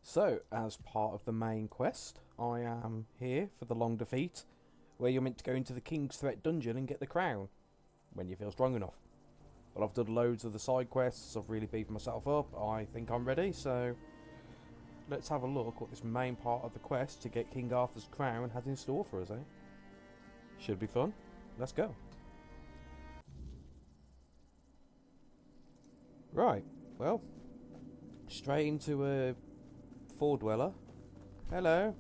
So, as part of the main quest, I am here for the long defeat, where you're meant to go into the King's Threat dungeon and get the crown, when you feel strong enough. But I've done loads of the side quests, I've really beefed myself up, I think I'm ready, so let's have a look what this main part of the quest to get King Arthur's crown has in store for us, eh? Should be fun. Let's go. Right, well, straight into a Four Dweller. Hello.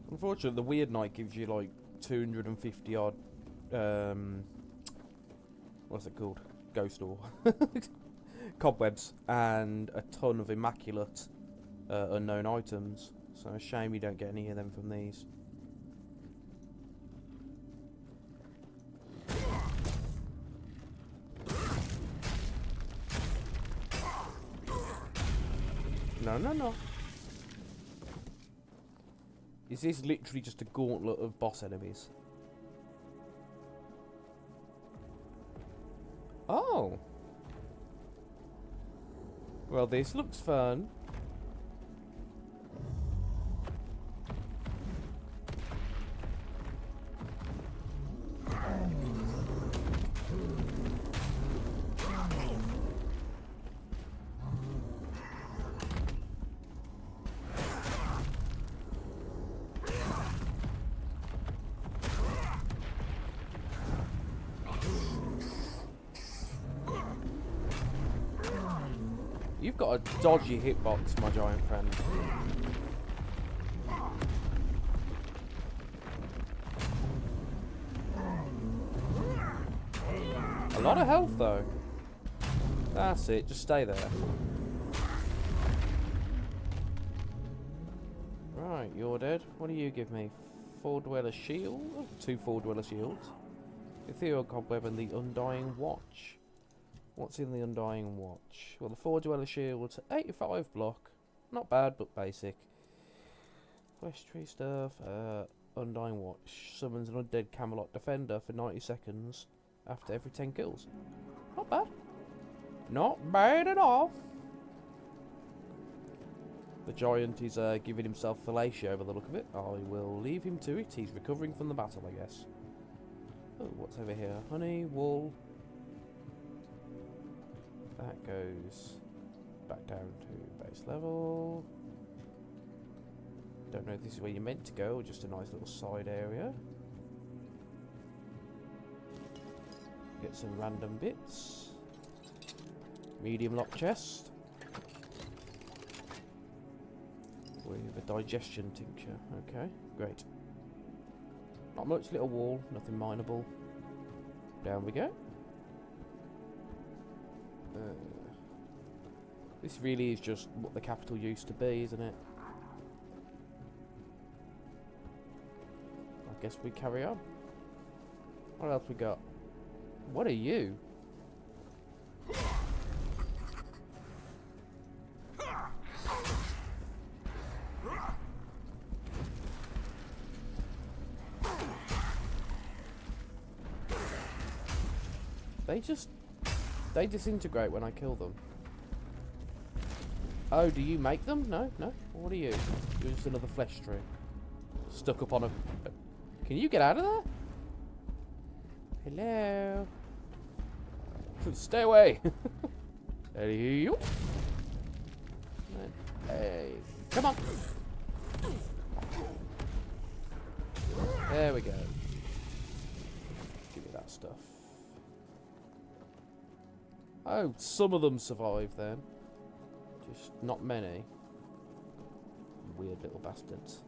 Unfortunately, the Weird Knight gives you like 250 odd. What's it called? Ghost ore. Cobwebs and a ton of immaculate unknown items. So a shame you don't get any of them from these. No, no, no. Is this literally just a gauntlet of boss enemies? Oh. Well, this looks fun. You've got a dodgy hitbox, my giant friend. A lot of health, though. That's it, just stay there. Right, you're dead. What do you give me? Four Dweller Shield? Two Four Dweller Shields. Ethereal Cobweb and the Undying Watch. What's in the Undying Watch? Well, the Four Dweller Shield, 85 block. Not bad, but basic. Flesh tree stuff. Undying Watch. Summons an undead Camelot Defender for 90 seconds after every 10 kills. Not bad. Not bad at all. The giant is giving himself fellatio over the look of it. I will leave him to it. He's recovering from the battle, I guess. Oh, what's over here? Honey, wool. That goes back down to base level. Don't know if this is where you're meant to go, or just a nice little side area. Get some random bits. Medium lock chest. With a digestion tincture. Okay, great. Not much, little wall, nothing mineable. Down we go. This really is just what the capital used to be, isn't it? I guess we carry on. What else we got? What are you? They disintegrate when I kill them. Oh, do you make them? No, no. What are you? You're just another flesh tree. Stuck up on a... Can you get out of there? Hello? Stay away! Hey, hey, come on! There we go. Give me that stuff. Oh, some of them survive then. Just not many. Weird little bastards.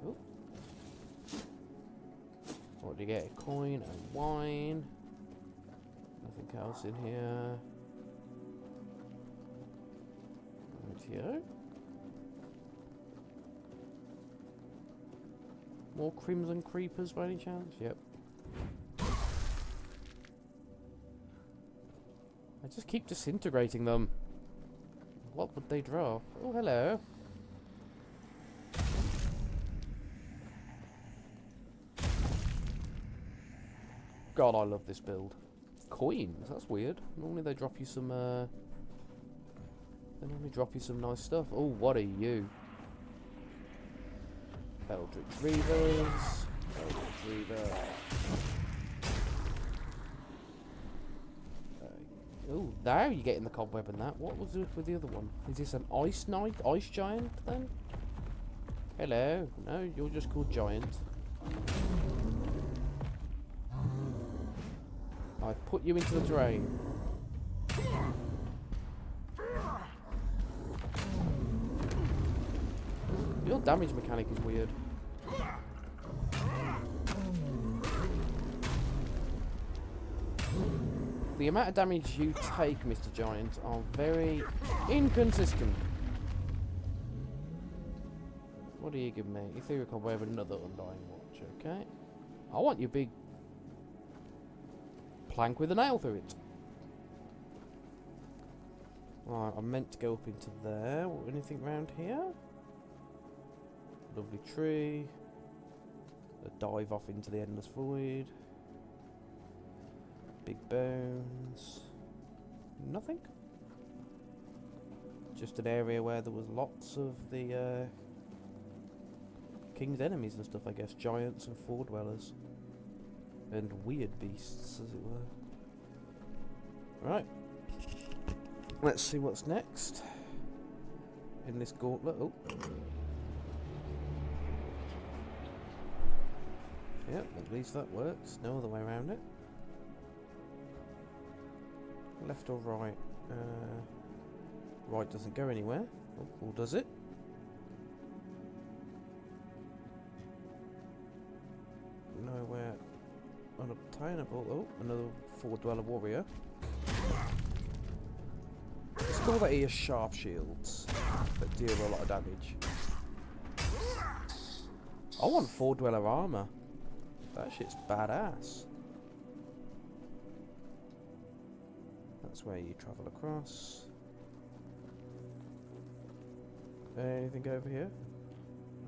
Ooh. What do you get? A coin and wine. Nothing else in here. Rightio. More crimson creepers by any chance? Yep. I just keep disintegrating them. What would they drop? Oh, hello. God, I love this build. Coins, that's weird. Normally they drop you some, they normally drop you some nice stuff. Oh, what are you? Eldritch Reavers. Eldritch Reaver. Oh, now you're getting the cobweb and that. What was it with the other one? Is this an ice knight? Ice giant then? Hello. No, you're just called giant. I've put you into the drain. Your damage mechanic is weird. The amount of damage you take, Mr. Giant, are very inconsistent. What do you give me? Ethereal Cobweb with another Undying Watch, okay. I want your big plank with a nail through it. Right, I'm meant to go up into there. Anything around here? Lovely tree. A dive off into the endless void. Big bones. Nothing. Just an area where there was lots of the king's enemies and stuff, I guess. Giants and floor dwellers. And weird beasts, as it were. Right. Let's see what's next. In this gauntlet. Oh. Yep, at least that works. No other way around it. Left or right? Right doesn't go anywhere. Oh, or does it? Nowhere unobtainable. Oh, another four dweller warrior. It's cool that he has sharp shields that deal a lot of damage. I want four dweller armor. That shit's badass. That's where you travel across. Anything over here?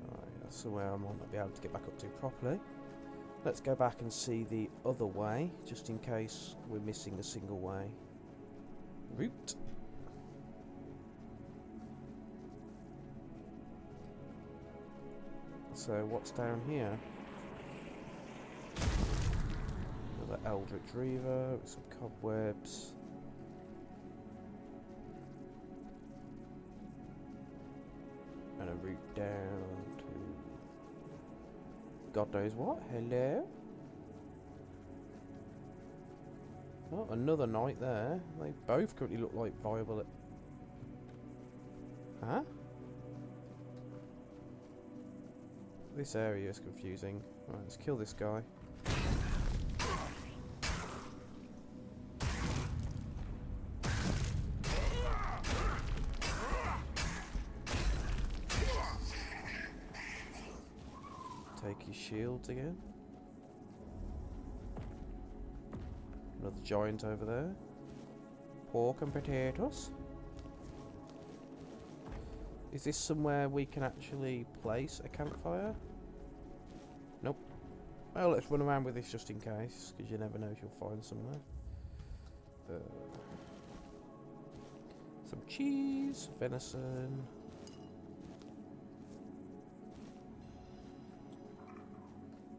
Alright, that's where I might not be able to get back up to properly. Let's go back and see the other way, just in case we're missing a single way. Route. So what's down here? Another Eldritch Reaver with some cobwebs. And a route down to God knows what. Hello? Oh, another knight there. They both currently look like viable. Huh? This area is confusing. Right, let's kill this guy. Take his shields again. Another giant over there. Pork and potatoes. Is this somewhere we can actually place a campfire? Nope. Well, let's run around with this just in case, because you never know if you'll find somewhere. Some cheese, venison.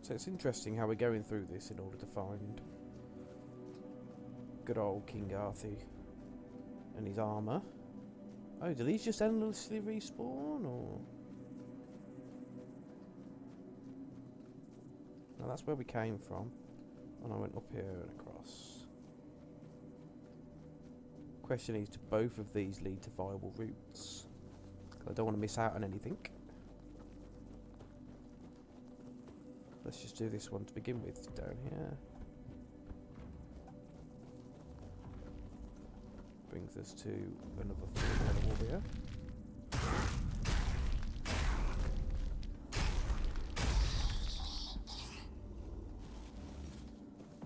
So it's interesting how we're going through this in order to find good old King Arthur and his armour. Oh, do these just endlessly respawn, or...? No, that's where we came from. And I went up here and across. Question is, do both of these lead to viable routes? I don't want to miss out on anything. Let's just do this one to begin with, down here. Brings us to another four warrior.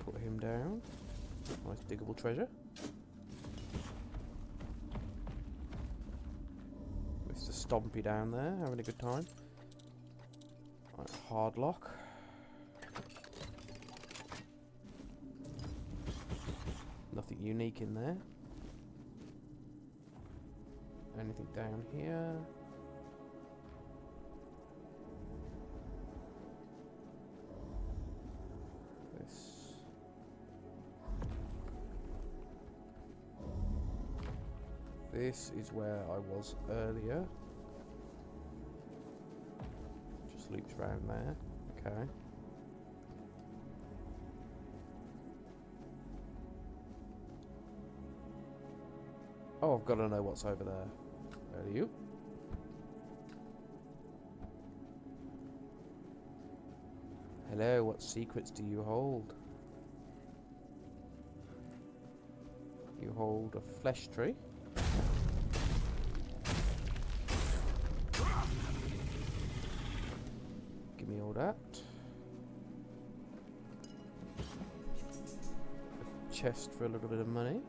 Put him down. Nice diggable treasure. Mr. Stompy down there, having a good time. Right, hard lock. anything unique in there. Anything down here? This is where I was earlier. Just loops around there. Okay. Oh, I've got to know what's over there. Where are you? Hello, what secrets do you hold? You hold a flesh tree. Give me all that. A chest for a little bit of money.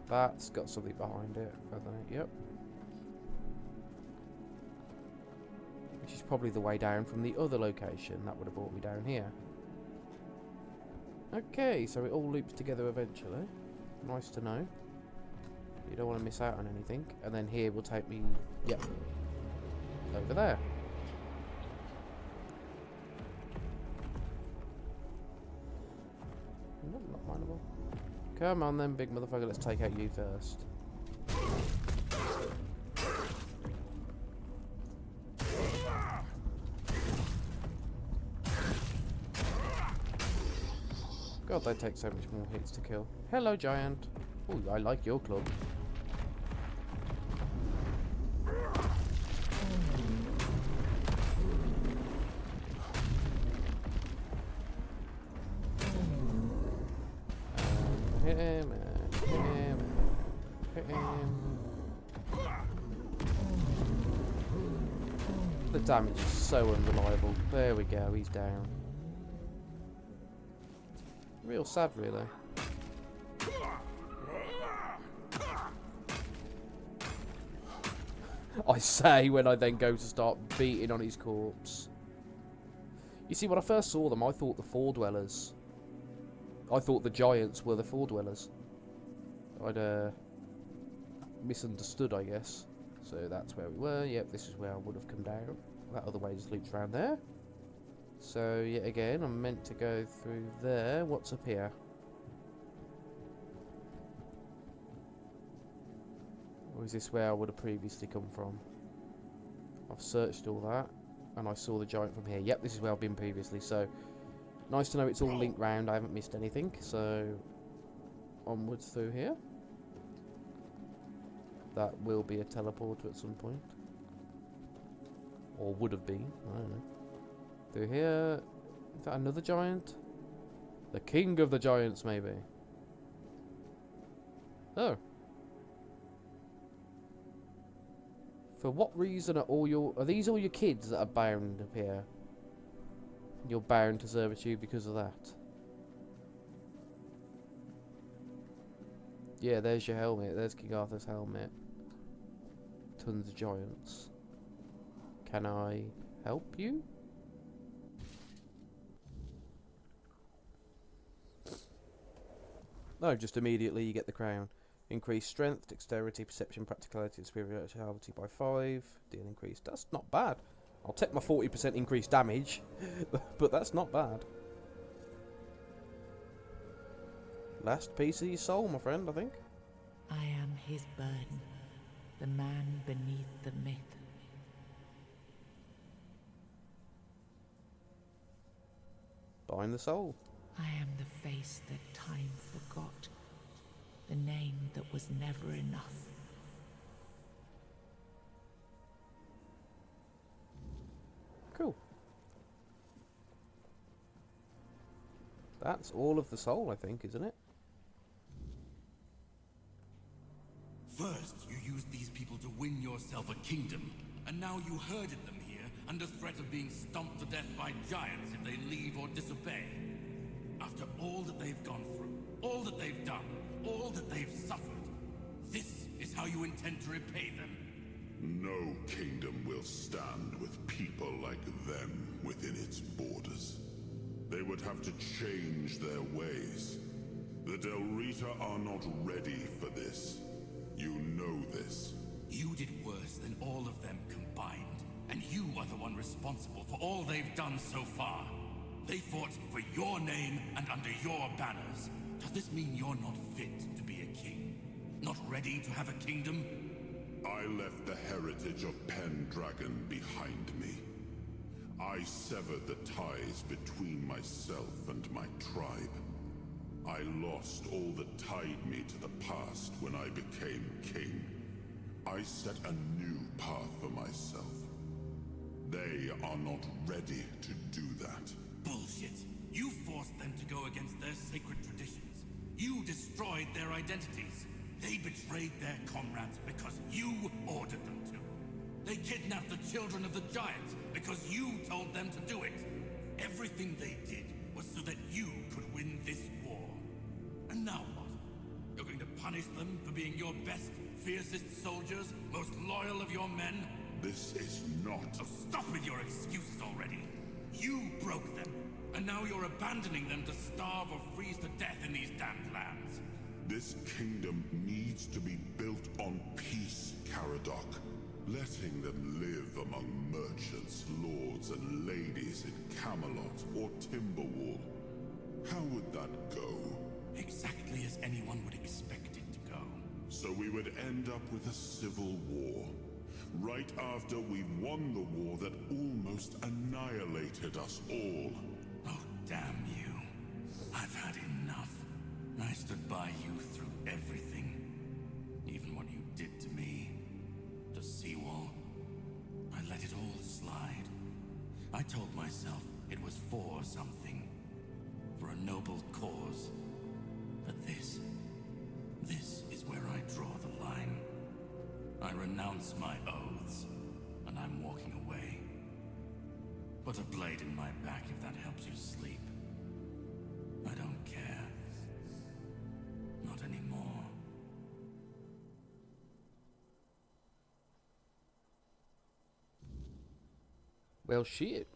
That's got something behind it, hasn't it? Yep. Which is probably the way down from the other location. That would have brought me down here. Okay, so it all loops together eventually. Nice to know. You don't want to miss out on anything. And then here will take me, yep, over there. Nope, not mineable. Come on then, big motherfucker, let's take out you first. God, they take so much more hits to kill. Hello, giant. Ooh, I like your club. Hit him, and hit him, and hit him. The damage is so unreliable. There we go, he's down. Real sad, really. I say when I then go to start beating on his corpse. You see, when I first saw them, I thought the Four Dwellers. I thought the giants were the Four Dwellers. I'd misunderstood, I guess. So that's where we were. Yep, this is where I would have come down. That other way just loops around there. So, yet again, I'm meant to go through there. What's up here? Or is this where I would have previously come from? I've searched all that, and I saw the giant from here. Yep, this is where I've been previously, so nice to know it's all linked round. I haven't missed anything, so onwards through here. That will be a teleporter at some point. Or would have been, I don't know. Through here, is that another giant? The king of the giants, maybe. Oh. For what reason are these all your kids that are bound up here? You're bound to servitude because of that. Yeah, there's your helmet. There's King Arthur's helmet. Tons of giants. Can I help you? No, just immediately you get the crown. Increase strength, dexterity, perception, practicality, and spirituality by 5. Deal increased. That's not bad. I'll take my 40% increased damage, but that's not bad. Last piece of your soul, my friend, I think. I am his burden, the man beneath the myth. Bind the soul. I am the face that time forgot, the name that was never enough. Cool. That's all of the soul, I think, isn't it? First, you used these people to win yourself a kingdom, and now you herded them here under threat of being stomped to death by giants if they leave or disobey. After all that they've gone through, all that they've done, all that they've suffered, this is how you intend to repay them? No kingdom will stand with people like them within its borders. They would have to change their ways. The Del Rita are not ready for this. You know this. You did worse than all of them combined. And you are the one responsible for all they've done so far. They fought for your name and under your banners. Does this mean you're not fit to be a king? Not ready to have a kingdom? I left the heritage of Pendragon behind me. I severed the ties between myself and my tribe. I lost all that tied me to the past when I became king. I set a new path for myself. They are not ready to do that. Bullshit. You forced them to go against their sacred traditions. You destroyed their identities. They betrayed their comrades because you ordered them to. They kidnapped the children of the Giants because you told them to do it. Everything they did was so that you could win this war. And now what? You're going to punish them for being your best, fiercest soldiers, most loyal of your men? This is not... Oh, stop with your excuses already. You broke them, and now you're abandoning them to starve or freeze to death in these damned lands. This kingdom needs to be built on peace, Caradoc. Letting them live among merchants, lords, and ladies in Camelot or Timberwall. How would that go? Exactly as anyone would expect it to go. So we would end up with a civil war. Right after we won the war that almost annihilated us all. Oh, damn you. I've had enough. I stood by you through everything. Even what you did to me. The seawall. I let it all slide. I told myself it was for something. For a noble cause. But this is where I draw the line. I renounce my oaths, and I'm walking away. Put a blade in my back if that helps you sleep. I don't care. Not anymore. Well, shit.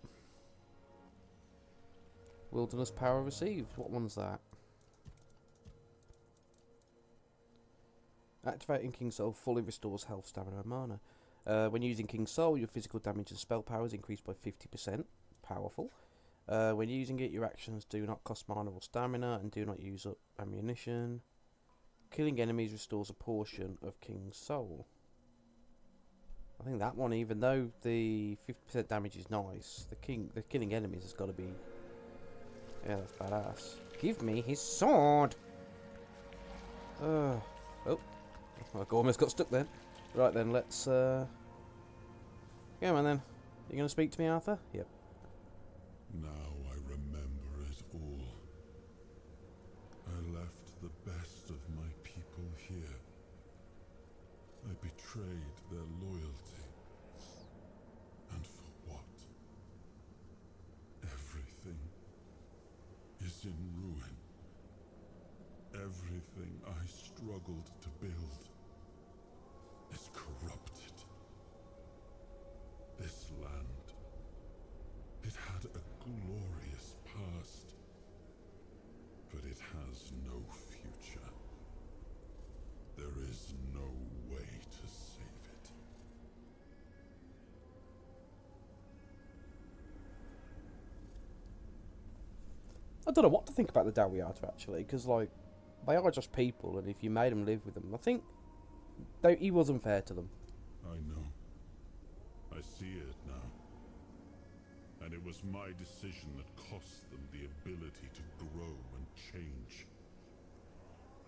Wilderness power received. What one's that? Activating King Soul fully restores health, stamina, and mana. When using King Soul, your physical damage and spell power is increased by 50%. Powerful. When using it, your actions do not cost mana or stamina and do not use up ammunition. Killing enemies restores a portion of King's Soul. I think that one, even though the 50% damage is nice, the killing enemies has got to be... Yeah, that's badass. Give me his sword! Oh. I almost got stuck then. Right then, let's... Go on then. You going to speak to me, Arthur? Yep. Now I remember it all. I left the best of my people here. I betrayed their loyalty. And for what? Everything is in ruin. Everything I struggled to build is corrupted. This land, it had a glorious past, but it has no future. There is no way to save it. I don't know what to think about the Dalriata, actually, because, like, they are just people, and if you made them live with them, I think he was unfair to them. I know. I see it now. And it was my decision that cost them the ability to grow and change.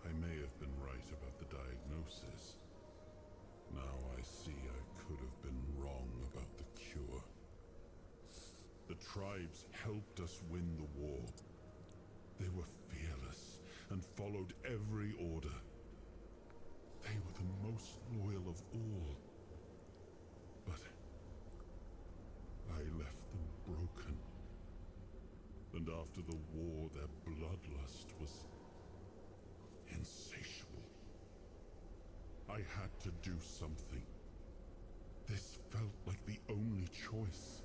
I may have been right about the diagnosis. Now I see I could have been wrong about the cure. The tribes helped us win the war. They were fearless and followed every order. They were the most loyal of all. But I left them broken. And after the war, their bloodlust was insatiable. I had to do something. This felt like the only choice.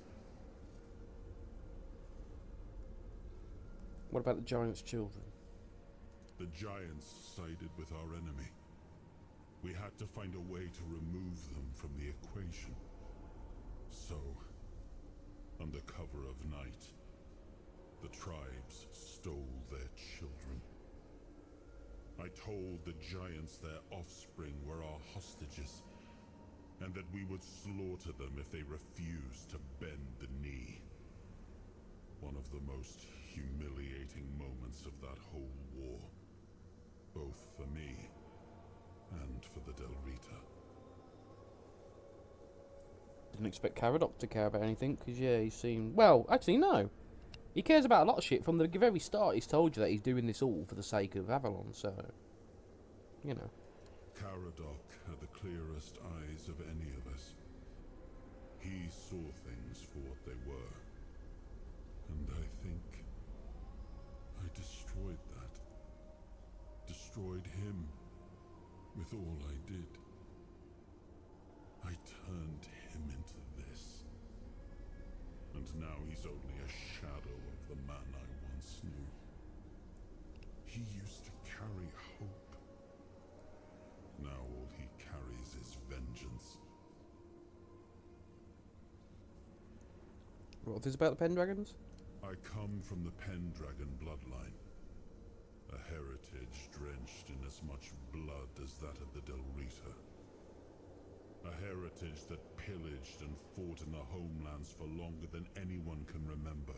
What about the giant's children? The giants sided with our enemy. We had to find a way to remove them from the equation. So, under cover of night, the tribes stole their children. I told the giants their offspring were our hostages, and that we would slaughter them if they refused to bend the knee. One of the most humiliating moments of that whole war, both for me and for the Del Rita. Didn't expect Caradoc to care about anything, because, yeah, he seemed... Well, actually, no. He cares about a lot of shit. From the very start, he's told you that he's doing this all for the sake of Avalon, so... You know. Caradoc had the clearest eyes of any of us. He saw things for what they were. And I think I destroyed that. Destroyed him with all I did. I turned him into this. And now he's only a shadow of the man I once knew. He used to carry hope. Now all he carries is vengeance. What is about the Pendragons? I come from the Pendragon bloodline. A heritage drenched in as much blood as that of the Del Rita. A heritage that pillaged and fought in the homelands for longer than anyone can remember.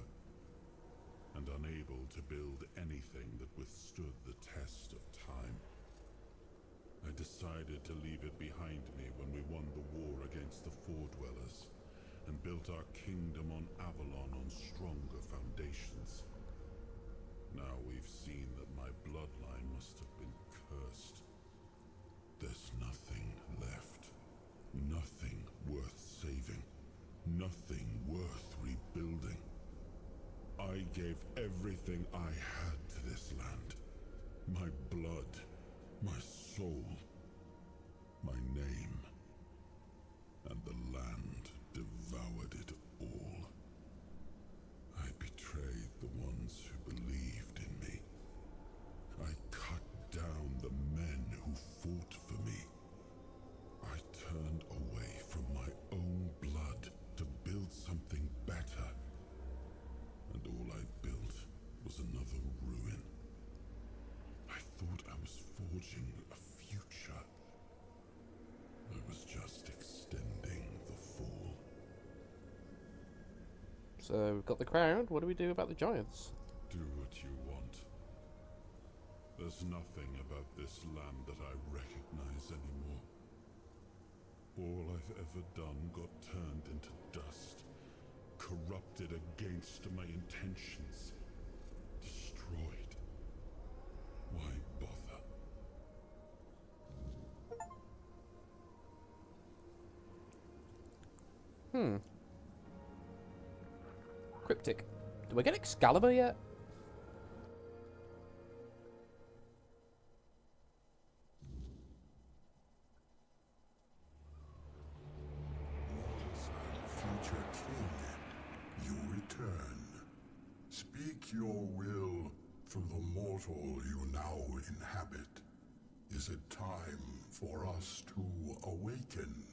And unable to build anything that withstood the test of time. I decided to leave it behind me when we won the war against the Four Dwellers, and built our kingdom on Avalon on stronger foundations. Now we've seen that my bloodline must have been cursed. There's nothing left. Nothing worth saving. Nothing worth rebuilding. I gave everything I had to this land. My blood, my soul, my name, and the land devoured it all. I betrayed the ones who believed in me. I cut down the men who fought for me. I turned away from my own blood to build something better. And all I built was another ruin. I thought I was forging a future. I was just extending the fall. So, we've got the crowd. What do we do about the giants? Do what you want. There's nothing about this land that I recognize anymore. All I've ever done got turned into dust, corrupted against my intentions, destroyed. Why bother? Cryptic. Do we get Excalibur yet? Future king, you return. Speak your will through the mortal you now inhabit. Is it time for us to awaken?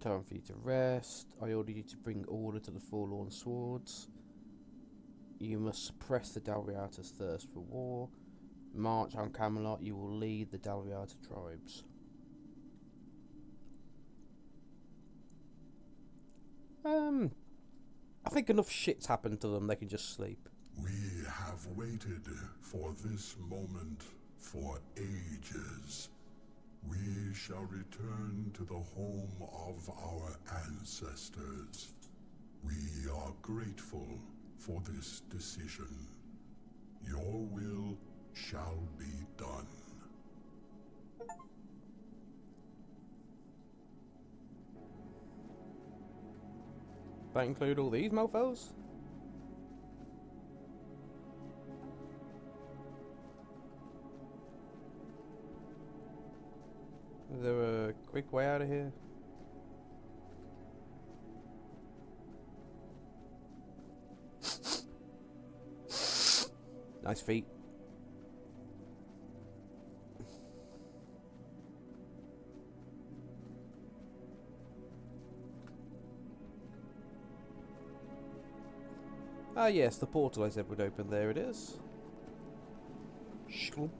Time for you to rest. I order you to bring order to the Forlorn Swords. You must suppress the Dalriata's thirst for war. March on Camelot. You will lead the Dalriata tribes. I think enough shit's happened to them. They can just sleep. We have waited for this moment for ages. We shall return to the home of our ancestors. We are grateful for this decision. Your will shall be done. That include all these mofos? Quick way out of here. Nice feet. Ah yes, the portal I said would open. There it is. Shloop.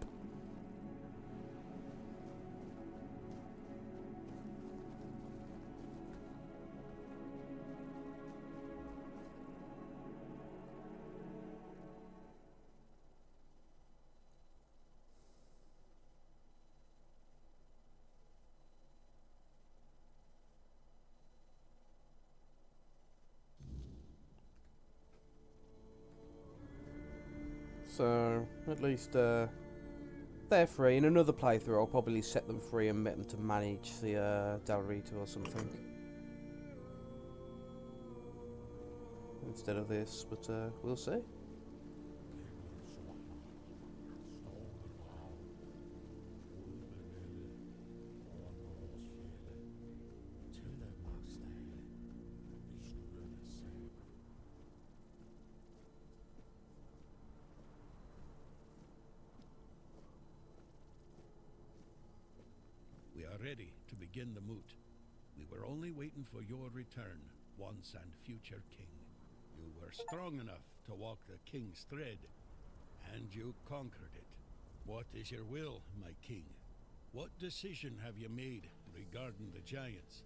So, at least they're free. In another playthrough, I'll probably set them free and get them to manage the Dalrita or something. Instead of this, but we'll see. We are ready to begin the moot. We were only waiting for your return, once and future king. You were strong enough to walk the king's thread, and you conquered it. What is your will, my king? What decision have you made regarding the giants?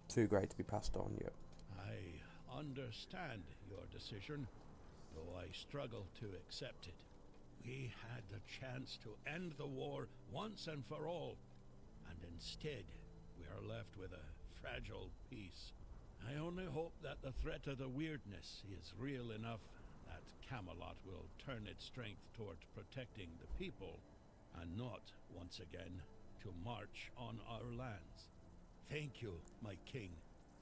Too great to be passed on, yet. I understand your decision, though I struggle to accept it. We had the chance to end the war once and for all, and instead we are left with a fragile peace. I only hope that the threat of the weirdness is real enough that Camelot will turn its strength toward protecting the people, and not, once again, to march on our lands. Thank you, my king,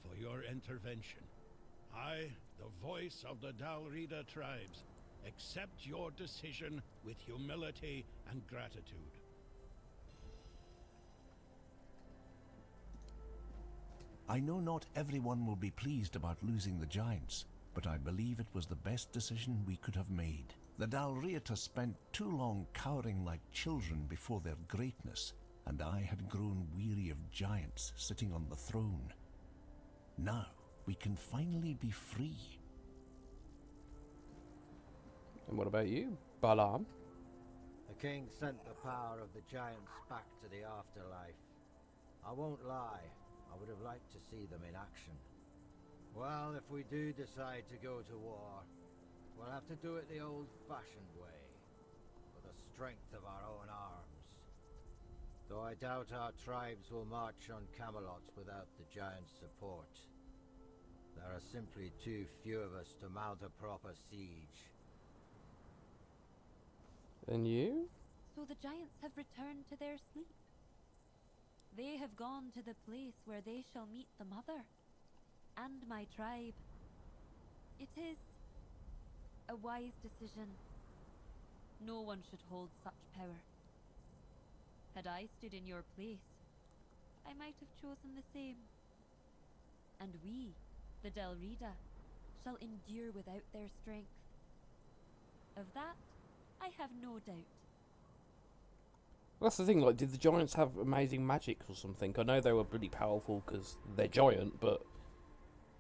for your intervention. I, the voice of the Dalrita tribes, accept your decision with humility and gratitude. I know not everyone will be pleased about losing the giants, but I believe it was the best decision we could have made. The Dalrita spent too long cowering like children before their greatness, and I had grown weary of giants sitting on the throne. Now we can finally be free. And what about you, Balaam? The king sent the power of the giants back to the afterlife. I won't lie, I would have liked to see them in action. Well, if we do decide to go to war, we'll have to do it the old-fashioned way, with the strength of our own arms. Though I doubt our tribes will march on Camelot without the giants' support. There are simply too few of us to mount a proper siege. And you? So the giants have returned to their sleep. They have gone to the place where they shall meet the mother and my tribe. It is a wise decision. No one should hold such power. Had I stood in your place, I might have chosen the same. And we, the Dalrita, shall endure without their strength. Of that, I have no doubt. That's the thing, like, did the giants have amazing magic or something? I know they were pretty powerful because they're giant, but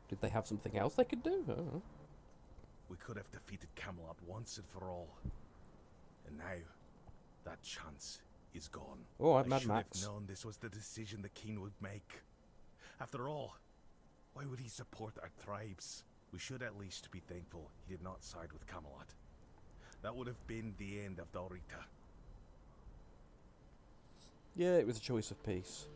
did they have something else they could do? I don't know. We could have defeated Camelot once and for all. And now, that chance is gone. Alright, I Mad should Max. have known this was the decision the king would make. After all, why would he support our tribes? We should at least be thankful he did not side with Camelot. That would have been the end of Dalrita. Yeah, it was a choice of peace.